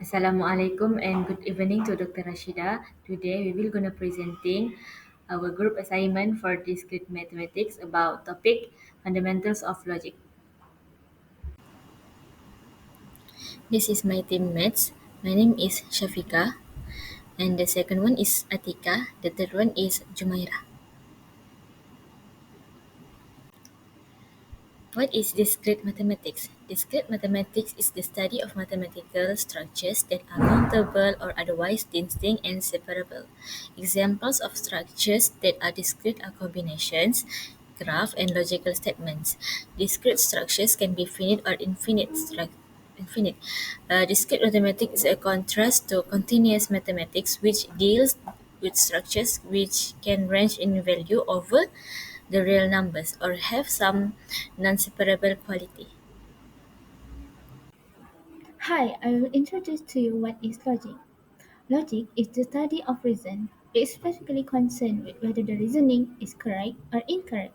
Assalamualaikum and good evening to Dr. Rashida. Today we will gonna presenting our group assignment for discrete mathematics about topic fundamentals of logic. This is my teammates. My name is Shafika and the second one is Atika. The third one is Jumaira. What is discrete mathematics? Discrete mathematics is the study of mathematical structures that are countable or otherwise distinct and separable. Examples of structures that are discrete are combinations, graph, and logical statements. Discrete structures can be finite or infinite. Discrete mathematics is a contrast to continuous mathematics, which deals with structures which can range in value over the real numbers or have some non-separable quality. Hi, I will introduce to you what is logic. Logic is the study of reason. It is specifically concerned with whether the reasoning is correct or incorrect.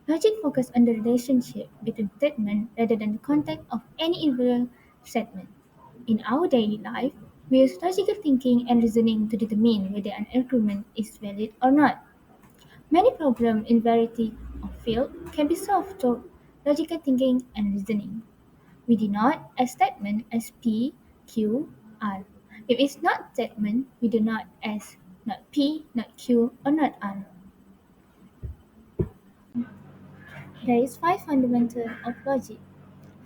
Logic focuses on the relationship between statements rather than the content of any individual statement. In our daily life, we use logical thinking and reasoning to determine whether an argument is valid or not. Many problems in variety of field can be solved through logical thinking and reasoning. We denote a statement as P, Q, R. If it's not statement, we denote as not P, not Q, or not R. There is five fundamentals of logic.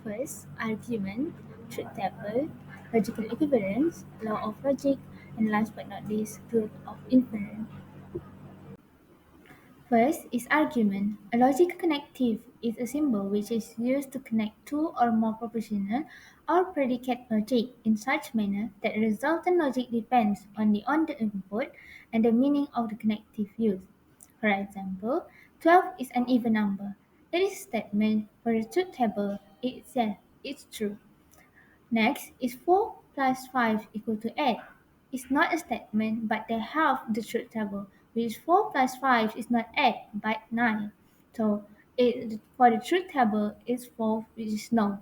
First, argument, truth table, logical equivalence, law of logic, and last but not least, rule of inference. First is argument. A logical connective is a symbol which is used to connect two or more propositional or predicate logic in such manner that the resultant logic depends only on the input and the meaning of the connective used. For example, 12 is an even number. It is a statement for the truth table itself is true. Next is 4 plus 5 equal to 8. It's not a statement, but they have the truth table, which 4 plus 5 is not 8, but 9. So for the truth table, it's 4, which is no.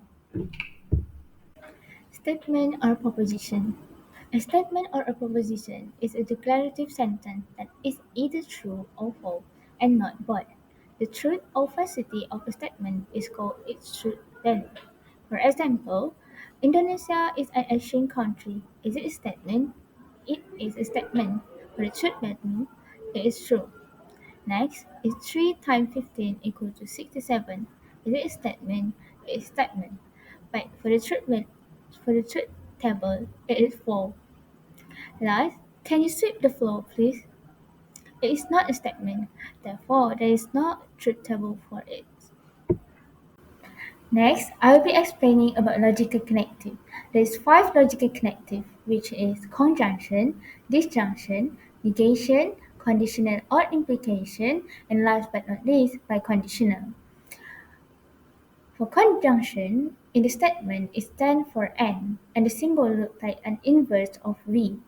Statement or proposition. A statement or a proposition is a declarative sentence that is either true or false and not both. The truth or falsity of a statement is called its truth value. For example, Indonesia is an Asian country. Is it a statement? It is a statement. For the truth value, it is true. Next, is 3 times 15 equal to 67? Is it a statement? It is a statement. But for the truth table, it is false. Last, can you sweep the floor, please? It is not a statement. Therefore, there is no truth table for it. Next, I will be explaining about logical connective. There is five logical connective, which is conjunction, disjunction, negation, conditional or implication, and last but not least, biconditional. For conjunction, in the statement it stands for and the symbol looks like an inverse of V.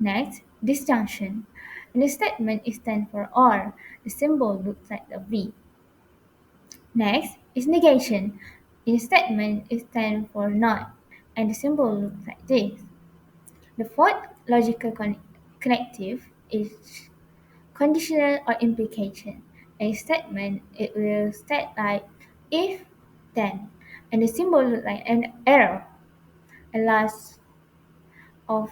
Next, disjunction. In the statement it stands for or, the symbol looks like a V. Next is negation. In statement, it stands for not, and the symbol looks like this. The fourth logical connective is conditional or implication. In statement, it will state like if, then, and the symbol looks like an arrow. And last of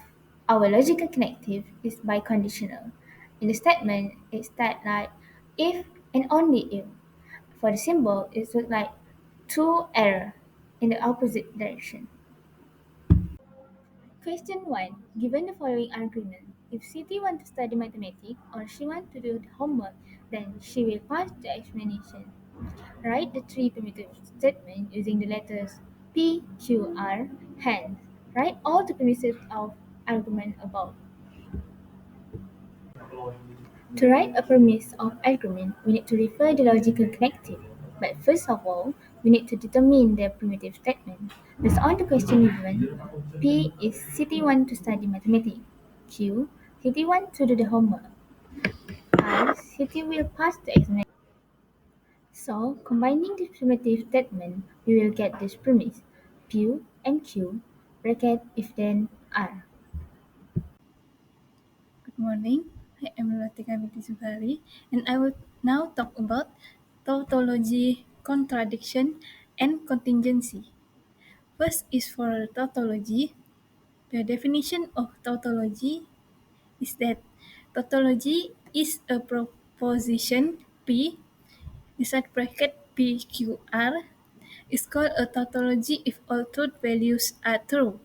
our logical connective is biconditional. In the statement, it states like if and only if. For the symbol, it looks like two arrows in the opposite direction. Question 1. Given the following argument, if Siti wants to study mathematics or she wants to do the homework, then she will pass the examination. Write the three primitive statements using the letters P, Q, R. Hence, write all the premises of argument above. To write a premise of argument, we need to refer the logical connective. But first of all, we need to determine the primitive statement. Based on the question given, P is City want to study mathematics. Q, City want to do the homework. R, City will pass the examination. So, combining this primitive statement, we will get this premise, P and Q bracket if then are. Good morning. I am Latika Binti Subari, and I will now talk about tautology, contradiction, and contingency. First is for tautology. The definition of tautology is that tautology is a proposition P inside bracket PQR is called a tautology if all truth values are true.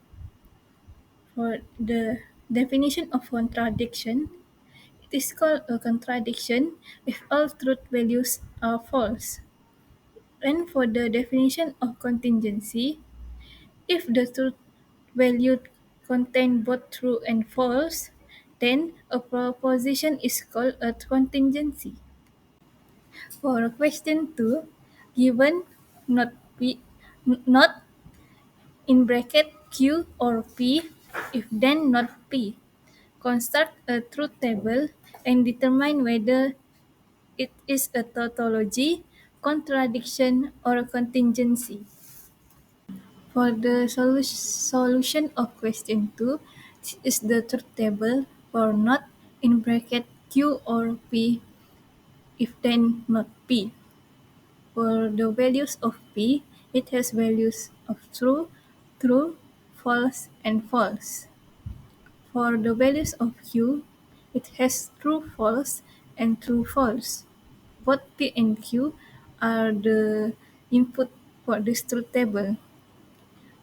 For the definition of contradiction, it is called a contradiction if all truth values are false. And for the definition of contingency, if the truth value contain both true and false, then a proposition is called a contingency. For question 2, given not P, not in bracket Q or P, if then not P, construct a truth table and determine whether it is a tautology, contradiction, or a contingency. For the solution of question 2, this is the truth table for not in bracket Q or P if then not P. For the values of P, it has values of true, true, false, and false. For the values of Q, it has true, false, and true, false. Both P and Q are the input for this truth table.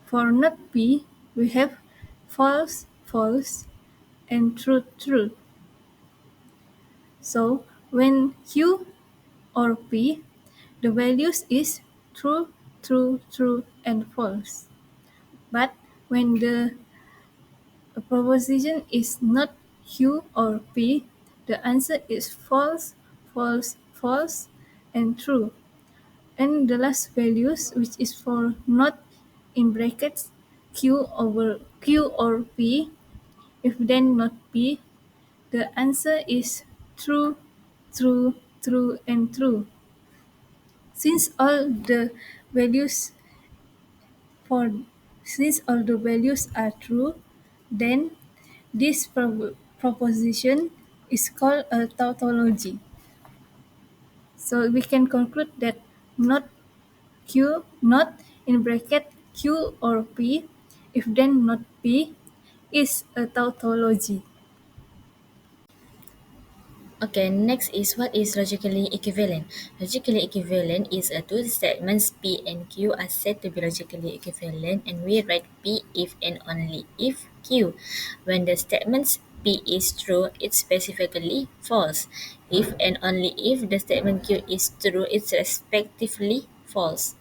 For not P, we have false, false, and true, true. So when Q or P, the values is true, true, true, and false. But when the proposition is not Q or P, the answer is false, false, false, and true. And the last values, which is for not in brackets Q or P, if then not P, the answer is true, true, true, and true. Since all the values for since all the values are true, then this proposition is called a tautology. So we can conclude that not not in bracket Q or P, if then not P, is a tautology. Okay, next is what is logically equivalent. Logically equivalent is a two statements P and Q are said to be logically equivalent, and we write P if and only if Q. When the statements P is true, it's specifically false. If and only if the statement Q is true, it's respectively false.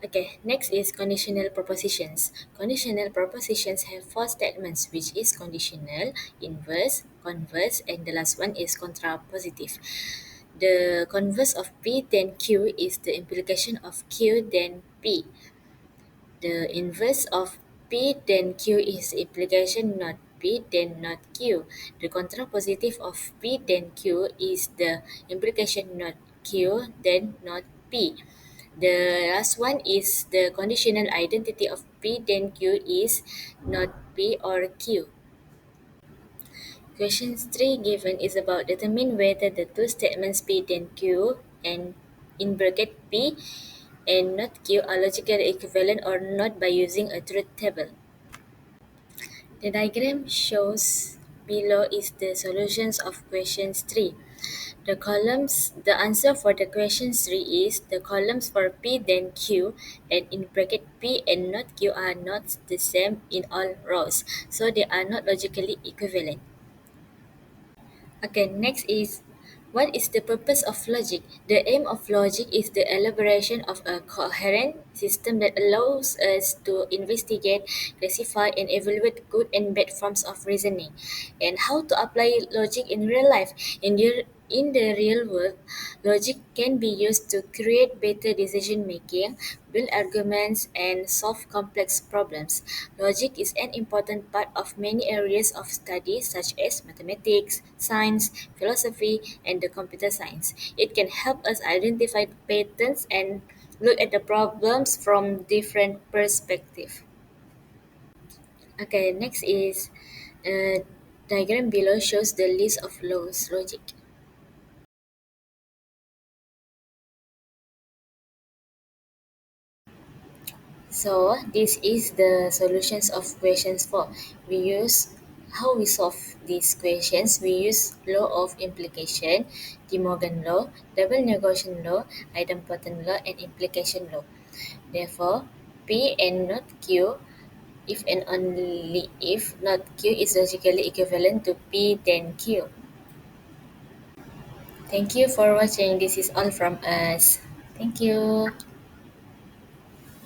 Okay, next is conditional propositions. Conditional propositions have four statements, which is conditional, inverse, converse, and the last one is contrapositive. The converse of P then Q is the implication of Q then P. The inverse of P then Q is implication not P then not Q. The contrapositive of P then Q is the implication not Q then not P. The last one is the conditional identity of P then Q is not P or Q. Question 3 given is about determine whether the two statements P then Q and in bracket P and not Q are logically equivalent or not by using a truth table. The diagram shows below is the solutions of questions 3. The answer for the question 3 is the columns for P then Q and in bracket P and not Q are not the same in all rows, so they are not logically equivalent. Okay, next is what is the purpose of logic? The aim of logic is the elaboration of a coherent system that allows us to investigate, classify, and evaluate good and bad forms of reasoning. And how to apply logic in real life? In the real world, logic can be used to create better decision making, build arguments, and solve complex problems. Logic is an important part of many areas of study, such as mathematics, science, philosophy, and the computer science. It can help us identify patterns and look at the problems from different perspective. Okay, next is diagram below shows the list of laws logic. So this is the solutions of questions 4. We use how we solve these questions. We use law of implication, De Morgan law, double negation law, idempotent law, and implication law. Therefore, P and not Q, if and only if not Q is logically equivalent to P then Q. Thank you for watching. This is all from us. Thank you.